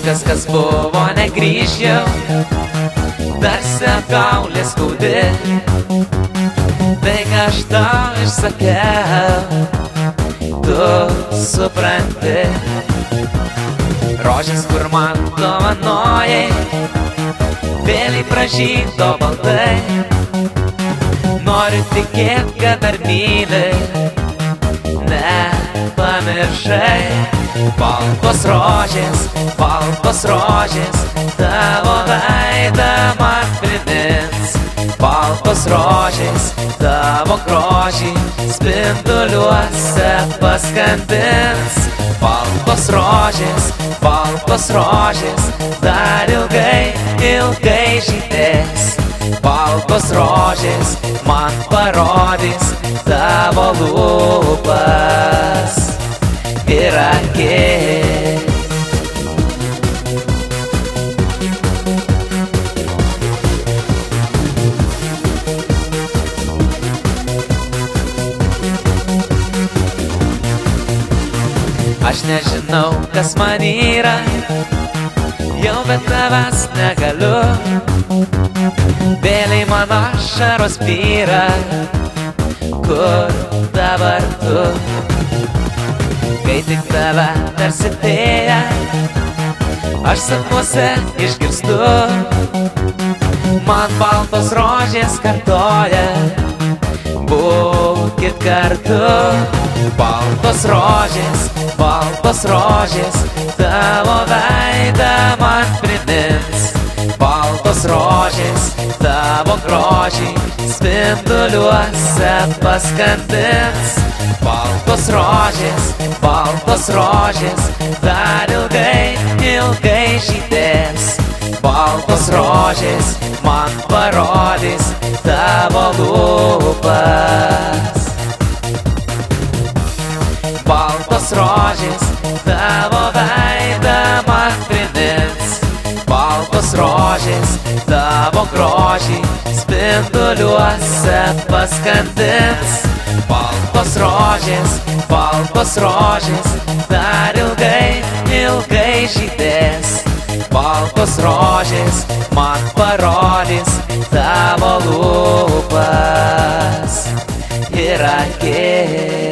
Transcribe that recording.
viskas, kas buvo, negrįž jau, tarsi apgaulė skaudi. Tai, ką aš tau išsakiau, tu supranti. Rožės, kur man dovanojai, vėliai pražydo baltai. Noriu tikėt, kad dar myli, nepamiršai. Baltos rožės, tavo veidą man primins. Baltos rožės, tavo grožį spinduliuose paskandins. Baltos rožės, dar ilgai, ilgai žydės. Baltos rožės man parodys tavo lūpas ir akis. Aš nežinau, kas man yra, jau be tavęs negaliu. Vėliai mano ašaros byra, kur dabar tu? Kai tik tave tarsi vėją, aš sapnuose išgirstu. Man baltos rožės kartoja, būkit kartu. Baltos rožės, tavo veidą man primins. Baltos rožės, tavo grožį spinduliuose paskandins. Baltos rožės, dar ilgai, ilgai žydės. Baltos rožės man parodys tavo lūpas. Baltos rožės, tavo veidą man primins. Baltos rožės, tavo grožį spinduliuose paskandins. Baltos rožės, dar ilgai, ilgai žydės. Baltos rožės man parodys tavo lūpas ir akis.